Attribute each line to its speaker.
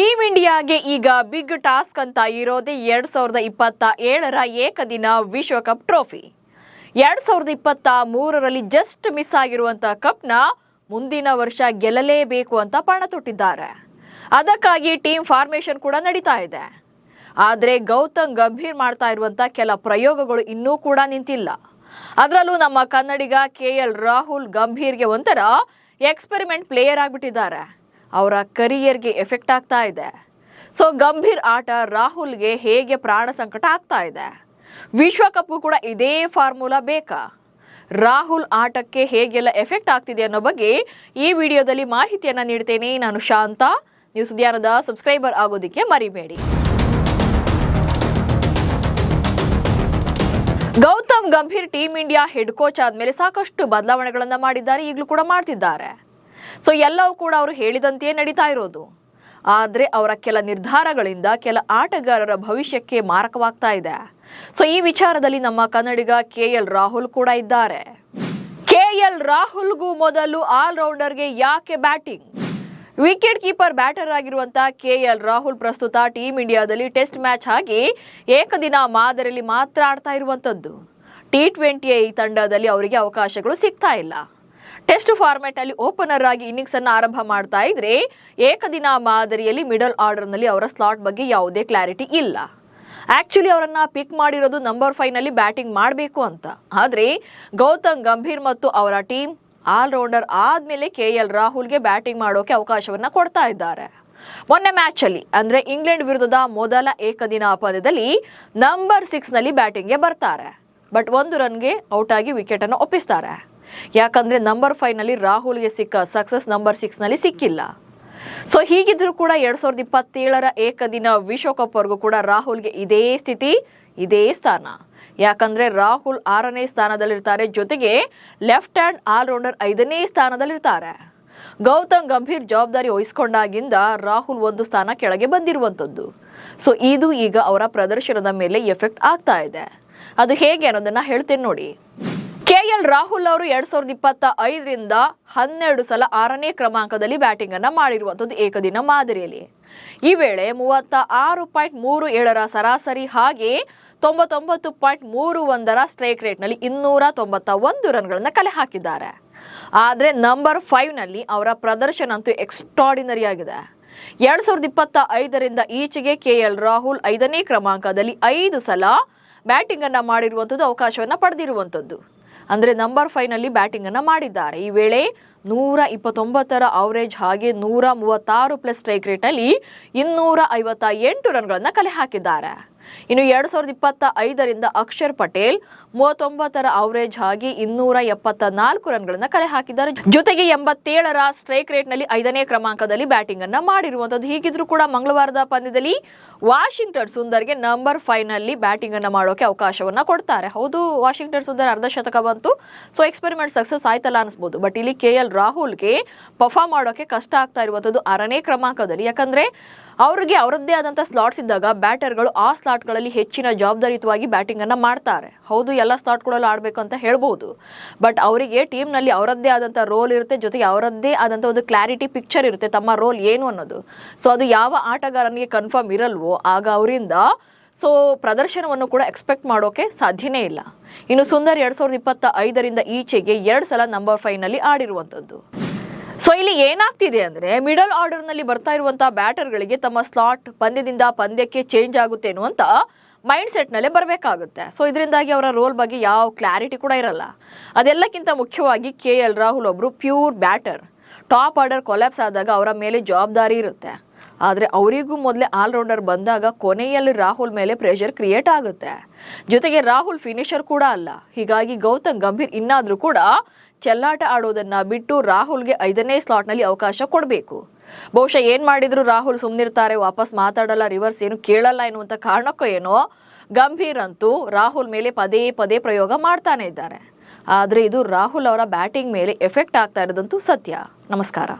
Speaker 1: Team ಇಂಡಿಯಾಗೆ ಈಗ big task ಅಂತ ಇರೋದೇ 2027ರ ಏಕದಿನ ವಿಶ್ವಕಪ್ ಟ್ರೋಫಿ. 2023ರಲ್ಲಿ ಜಸ್ಟ್ ಮಿಸ್ ಆಗಿರುವಂತ ಕಪ್ನ ಮುಂದಿನ ವರ್ಷ ಗೆಲ್ಲಲೇಬೇಕು ಅಂತ ಪಣ ತೊಟ್ಟಿದ್ದಾರೆ. ಅದಕ್ಕಾಗಿ ಟೀಮ್ ಫಾರ್ಮೇಷನ್ ಕೂಡ ನಡೀತಾ ಇದೆ. ಆದರೆ ಗೌತಮ್ ಗಂಭೀರ್ ಮಾಡ್ತಾ ಇರುವಂತ ಕೆಲ ಪ್ರಯೋಗಗಳು ಇನ್ನೂ ಕೂಡ ನಿಂತಿಲ್ಲ. ಅದರಲ್ಲೂ ನಮ್ಮ ಕನ್ನಡಿಗ KL ರಾಹುಲ್ ಗಂಭೀರ್ಗೆ ಒಂಥರ ಎಕ್ಸ್ಪೆರಿಮೆಂಟ್ ಪ್ಲೇಯರ್ ಆಗಿಬಿಟ್ಟಿದ್ದಾರೆ. ಅವರ ಕರಿಯರ್ಗೆ ಎಫೆಕ್ಟ್ ಆಗ್ತಾ ಇದೆ. ಸೊ ಗಂಭೀರ್ ಆಟ ರಾಹುಲ್ಗೆ ಹೇಗೆ ಪ್ರಾಣ ಸಂಕಟ ಆಗ್ತಾ ಇದೆ. ವಿಶ್ವಕಪ್ಗೂ ಕೂಡ ಇದೇ ಫಾರ್ಮುಲಾ ಬೇಕಾ? ರಾಹುಲ್ ಆಟಕ್ಕೆ ಹೇಗೆಲ್ಲ ಎಫೆಕ್ಟ್ ಆಗ್ತಿದೆ ಅನ್ನೋ ಬಗ್ಗೆ ಈ ವಿಡಿಯೋದಲ್ಲಿ ಮಾಹಿತಿಯನ್ನ ನೀಡ್ತೇನೆ. ನಾನು ಶಾಂತ. ನ್ಯೂಸ್ ಉದ್ಯಾನದ ಸಬ್ಸ್ಕ್ರೈಬರ್ ಆಗೋದಕ್ಕೆ ಮರಿಬೇಡಿ. Gautam Gambhir team India head coach ಆದ್ಮೇಲೆ ಸಾಕಷ್ಟು ಬದಲಾವಣೆಗಳನ್ನ ಮಾಡಿದ್ದಾರೆ, ಈಗಲೂ ಕೂಡ ಮಾಡ್ತಿದ್ದಾರೆ. ಸೊ ಎಲ್ಲವೂ ಕೂಡ ಅವರು ಹೇಳಿದಂತೆಯೇ ನಡೀತಾ ಇರೋದು. ಆದರೆ ಅವರ ಕೆಲ ನಿರ್ಧಾರಗಳಿಂದ ಕೆಲ ಆಟಗಾರರ ಭವಿಷ್ಯಕ್ಕೆ ಮಾರಕವಾಗ್ತಾ ಇದೆ. ಸೊ ಈ ವಿಚಾರದಲ್ಲಿ ನಮ್ಮ ಕನ್ನಡಿಗ KL ರಾಹುಲ್ ಕೂಡ ಇದ್ದಾರೆ. KL ರಾಹುಲ್ಗೂ ಮೊದಲು ಆಲ್ರೌಂಡರ್ಗೆ ಯಾಕೆ ಬ್ಯಾಟಿಂಗ್? ವಿಕೆಟ್ ಕೀಪರ್ ಬ್ಯಾಟರ್ ಆಗಿರುವಂತ KL ರಾಹುಲ್ ಪ್ರಸ್ತುತ ಟೀಮ್ ಇಂಡಿಯಾದಲ್ಲಿ ಟೆಸ್ಟ್ ಮ್ಯಾಚ್ ಆಗಿ ಏಕದಿನ ಮಾದರಿಯಲ್ಲಿ ಮಾತ್ರ ಆಡ್ತಾ ಇರುವಂತದ್ದು. T20 ಈ ತಂಡದಲ್ಲಿ ಅವರಿಗೆ ಅವಕಾಶಗಳು ಸಿಗ್ತಾ ಇಲ್ಲ. ಟೆಸ್ಟ್ ಫಾರ್ಮ್ಯಾಟ್ ಅಲ್ಲಿ ಓಪನರ್ ಆಗಿ ಇನ್ನಿಂಗ್ಸ್ ಅನ್ನು ಆರಂಭ ಮಾಡ್ತಾ ಇದ್ರೆ, ಏಕದಿನ ಮಾದರಿಯಲ್ಲಿ ಮಿಡಲ್ ಆರ್ಡರ್ ನಲ್ಲಿ ಅವರ ಸ್ಲಾಟ್ ಬಗ್ಗೆ ಯಾವುದೇ ಕ್ಲಾರಿಟಿ ಇಲ್ಲ. ಆಕ್ಚುಲಿ ಅವರನ್ನ ಪಿಕ್ ಮಾಡಿರೋದು ನಂಬರ್ 5 ನಲ್ಲಿ ಬ್ಯಾಟಿಂಗ್ ಮಾಡಬೇಕು ಅಂತ. ಆದ್ರೆ ಗೌತಮ್ ಗಂಭೀರ್ ಮತ್ತು ಅವರ ಟೀಮ್ ಆಲ್ರೌಂಡರ್ ಆದ್ಮೇಲೆ KL ರಾಹುಲ್ಗೆ ಬ್ಯಾಟಿಂಗ್ ಮಾಡೋಕೆ ಅವಕಾಶವನ್ನ ಕೊಡ್ತಾ ಇದ್ದಾರೆ. ಮೊನ್ನೆ ಮ್ಯಾಚ್ ಅಲ್ಲಿ ಅಂದ್ರೆ ಇಂಗ್ಲೆಂಡ್ ವಿರುದ್ಧದ ಮೊದಲ ಏಕದಿನ ಪಂದ್ಯದಲ್ಲಿ ನಂಬರ್ 6 ನಲ್ಲಿ ಬ್ಯಾಟಿಂಗ್ಗೆ ಬರ್ತಾರೆ. ಬಟ್ 1 ರನ್ಗೆ ಔಟ್ ಆಗಿ ವಿಕೆಟ್ ಅನ್ನು ಒಪ್ಪಿಸ್ತಾರೆ. ಯಾಕಂದ್ರೆ ನಂಬರ್ 5 ನಲ್ಲಿ ರಾಹುಲ್ಗೆ ಸಿಕ್ಕ ಸಕ್ಸಸ್ ನಂಬರ್ 6 ನಲ್ಲಿ ಸಿಕ್ಕಿಲ್ಲ. ಸೊ ಹೀಗಿದ್ರು ಕೂಡ 2027ರ ಏಕದಿನ ವಿಶ್ವಕಪ್ ವರೆಗೂ ಕೂಡ ರಾಹುಲ್ಗೆ ಇದೇ ಸ್ಥಿತಿ, ಇದೇ ಸ್ಥಾನ. ಯಾಕಂದ್ರೆ ರಾಹುಲ್ 6ನೇ ಸ್ಥಾನದಲ್ಲಿರ್ತಾರೆ, ಜೊತೆಗೆ ಲೆಫ್ಟ್ ಹ್ಯಾಂಡ್ ಆಲ್ರೌಂಡರ್ 5ನೇ ಸ್ಥಾನದಲ್ಲಿರ್ತಾರೆ. ಗೌತಮ್ ಗಂಭೀರ್ ಜವಾಬ್ದಾರಿ ವಹಿಸಿಕೊಂಡಾಗಿಂದ ರಾಹುಲ್ 1 ಸ್ಥಾನ ಕೆಳಗೆ ಬಂದಿರುವಂತದ್ದು. ಸೊ ಇದು ಈಗ ಅವರ ಪ್ರದರ್ಶನದ ಮೇಲೆ ಎಫೆಕ್ಟ್ ಆಗ್ತಾ ಇದೆ. ಅದು ಹೇಗೆ ಅನ್ನೋದನ್ನ ಹೇಳ್ತೇನೆ ನೋಡಿ. KL ರಾಹುಲ್ ಅವರು 2025ರಿಂದ 12 ಸಲ 6ನೇ ಕ್ರಮಾಂಕದಲ್ಲಿ ಬ್ಯಾಟಿಂಗ್ ಅನ್ನ ಮಾಡಿರುವಂತದ್ದು ಏಕದಿನ ಮಾದರಿಯಲ್ಲಿ. ಈ ವೇಳೆ 36.37ರ ಸರಾಸರಿ ಹಾಗೆ 99.31ರ ಸ್ಟ್ರೈಕ್ ರೇಟ್ ನಲ್ಲಿ 291 ರನ್ಗಳನ್ನ ಕಲೆ ಹಾಕಿದ್ದಾರೆ. ಆದ್ರೆ ನಂಬರ್ 5 ನಲ್ಲಿ ಅವರ ಪ್ರದರ್ಶನ ಅಂತೂ ಎಕ್ಸ್ಟ್ರಾರ್ಡಿನರಿ ಆಗಿದೆ. 2025ರಿಂದ ಈಚೆಗೆ KL ರಾಹುಲ್ 5ನೇ ಕ್ರಮಾಂಕದಲ್ಲಿ 5 ಸಲ ಬ್ಯಾಟಿಂಗ್ ಅನ್ನ ಮಾಡಿರುವಂತದ್ದು, ಅವಕಾಶವನ್ನ ಪಡೆದಿರುವಂತದ್ದು. ಅಂದ್ರೆ ನಂಬರ್ 5 ನಲ್ಲಿ ಬ್ಯಾಟಿಂಗ್ ಅನ್ನ ಮಾಡಿದ್ದಾರೆ. ಈ ವೇಳೆ 129ರ ಅವರೇಜ್ ಹಾಗೆ 136 ಪ್ಲಸ್ ಸ್ಟ್ರೈಕ್ ರೇಟ್ ನಲ್ಲಿ 258 ರನ್ಗಳನ್ನ ಕಲೆ ಹಾಕಿದ್ದಾರೆ. ಇನ್ನು 2025ರಿಂದ ಅಕ್ಷರ್ ಪಟೇಲ್ 39ರ ಅವರೇಜ್ ಹಾಗೆ 274 ರನ್ಗಳನ್ನ ಕಲೆ ಹಾಕಿದ್ದಾರೆ. ಜೊತೆಗೆ 87ರ ಸ್ಟ್ರೈಕ್ ರೇಟ್ ನಲ್ಲಿ 5ನೇ ಕ್ರಮಾಂಕದಲ್ಲಿ ಬ್ಯಾಟಿಂಗ್ ಅನ್ನ ಮಾಡಿರುವಂತದ್ದು. ಹೀಗಿದ್ರು ಕೂಡ ಮಂಗಳವಾರದ ಪಂದ್ಯದಲ್ಲಿ ವಾಷಿಂಗ್ಟನ್ ಸುಂದರ್ಗೆ ನಂಬರ್ 5 ನಲ್ಲಿ ಬ್ಯಾಟಿಂಗ್ ಅನ್ನ ಮಾಡೋಕೆ ಅವಕಾಶವನ್ನ ಕೊಡ್ತಾರೆ. ಹೌದು, ವಾಷಿಂಗ್ಟನ್ ಸುಂದರ್ ಅರ್ಧ ಶತಕ ಬಂತು. ಸೊ ಎಕ್ಸ್ಪೆರಿಮೆಂಟ್ ಸಕ್ಸಸ್ ಆಯ್ತಲ್ಲ ಅನ್ಸ್ಬೋದು. ಬಟ್ ಇಲ್ಲಿ KL ರಾಹುಲ್ಗೆ ಪರ್ಫಾರ್ಮ್ ಮಾಡೋಕೆ ಕಷ್ಟ ಆಗ್ತಾ ಇರುವಂತದ್ದು 6ನೇ ಕ್ರಮಾಂಕದಲ್ಲಿ. ಯಾಕಂದ್ರೆ ಅವ್ರಿಗೆ ಅವರದ್ದೇ ಆದಂತ ಸ್ಲಾಟ್ಸ್ ಇದ್ದಾಗ ಬ್ಯಾಟರ್ಗಳು ಆ ಸ್ಲಾಟ್ಗಳಲ್ಲಿ ಹೆಚ್ಚಿನ ಜವಾಬ್ದಾರಿಯುತವಾಗಿ ಬ್ಯಾಟಿಂಗ್ ಅನ್ನ ಮಾಡ್ತಾರೆ. ಹೌದು, ಎಲ್ಲ ಸ್ಲಾಟ್ಗಳಲ್ಲಿ ಆಡ್ಬೇಕು ಅಂತ ಹೇಳ್ಬಹುದು. ಬಟ್ ಅವರಿಗೆ ಟೀಮ್ ನಲ್ಲಿ ಅವರದ್ದೇ ಆದಂತ ರೋಲ್ ಇರುತ್ತೆ, ಜೊತೆಗೆ ಅವರದ್ದೇ ಆದಂತ ಒಂದು ಕ್ಲಾರಿಟಿ ಪಿಕ್ಚರ್ ಇರುತ್ತೆ ತಮ್ಮ ರೋಲ್ ಏನು ಅನ್ನೋದು. ಸೊ ಅದು ಯಾವ ಆಟಗಾರನಿಗೆ ಕನ್ಫರ್ಮ್ ಇರಲ್ವೋ ಆಗ ಅವರಿಂದ ಪ್ರದರ್ಶನವನ್ನು ಕೂಡ ಎಕ್ಸ್ಪೆಕ್ಟ್ ಮಾಡೋಕೆ ಸಾಧ್ಯನೇ ಇಲ್ಲ. ಇನ್ನು ಸುಂದರ್ 2025ರಿಂದ ಈಚೆಗೆ 2 ಸಲ ನಂಬರ್ 5 ನಲ್ಲಿ ಆಡಿರುವಂತದ್ದು. ಸೊ ಇಲ್ಲಿ ಏನಾಗ್ತಿದೆ ಅಂದ್ರೆ, ಮಿಡಲ್ ಆರ್ಡರ್ ನಲ್ಲಿ ಬರ್ತಾ ಇರುವಂತಹ ಬ್ಯಾಟರ್ಗಳಿಗೆ ತಮ್ಮ ಸ್ಲಾಟ್ ಪಂದ್ಯದಿಂದ ಪಂದ್ಯಕ್ಕೆ ಚೇಂಜ್ ಆಗುತ್ತೆ ಅನ್ನುವಂತ ಮೈಂಡ್ ಸೆಟ್ ನಲ್ಲೇ ಬರಬೇಕಾಗುತ್ತೆ. ಸೊ ಇದರಿಂದಾಗಿ ಅವರ ರೋಲ್ ಬಗ್ಗೆ ಯಾವ ಕ್ಲಾರಿಟಿ ಕೂಡ ಇರಲ್ಲ. ಅದೆಲ್ಲಕ್ಕಿಂತ ಮುಖ್ಯವಾಗಿ KL ರಾಹುಲ್ ಒಬ್ರು pure batter. Top order collapse ಆದಾಗ ಅವರ ಮೇಲೆ ಜವಾಬ್ದಾರಿ ಇರುತ್ತೆ. ಆದರೆ ಅವರಿಗೂ ಮೊದಲೇ ಆಲ್ರೌಂಡರ್ ಬಂದಾಗ ಕೊನೆಯಲ್ಲಿ ರಾಹುಲ್ ಮೇಲೆ ಪ್ರೆಷರ್ ಕ್ರಿಯೇಟ್ ಆಗುತ್ತೆ. ಜೊತೆಗೆ ರಾಹುಲ್ ಫಿನಿಷರ್ ಕೂಡ ಅಲ್ಲ. ಹೀಗಾಗಿ ಗೌತಮ್ ಗಂಭೀರ್ ಇನ್ನಾದ್ರೂ ಕೂಡ ಚೆಲ್ಲಾಟ ಆಡೋದನ್ನ ಬಿಟ್ಟು ರಾಹುಲ್ಗೆ 5ನೇ ಸ್ಲಾಟ್ ನಲ್ಲಿ ಅವಕಾಶ ಕೊಡಬೇಕು. ಬಹುಶಃ ಏನ್ ಮಾಡಿದ್ರು ರಾಹುಲ್ ಸುಮ್ನಿರ್ತಾರೆ, ವಾಪಸ್ ಮಾತಾಡಲ್ಲ, ರಿವರ್ಸ್ ಏನು ಕೇಳಲ್ಲ ಎನ್ನುವಂತ ಕಾರಣಕ್ಕೋ ಏನೋ ಗಂಭೀರ್ ಅಂತೂ ರಾಹುಲ್ ಮೇಲೆ ಪದೇ ಪದೇ ಪ್ರಯೋಗ ಮಾಡ್ತಾನೆ ಇದ್ದಾರೆ. ಆದ್ರೆ ಇದು ರಾಹುಲ್ ಅವರ ಬ್ಯಾಟಿಂಗ್ ಮೇಲೆ ಎಫೆಕ್ಟ್ ಆಗ್ತಾ ಇರೋದಂತೂ ಸತ್ಯ. ನಮಸ್ಕಾರ.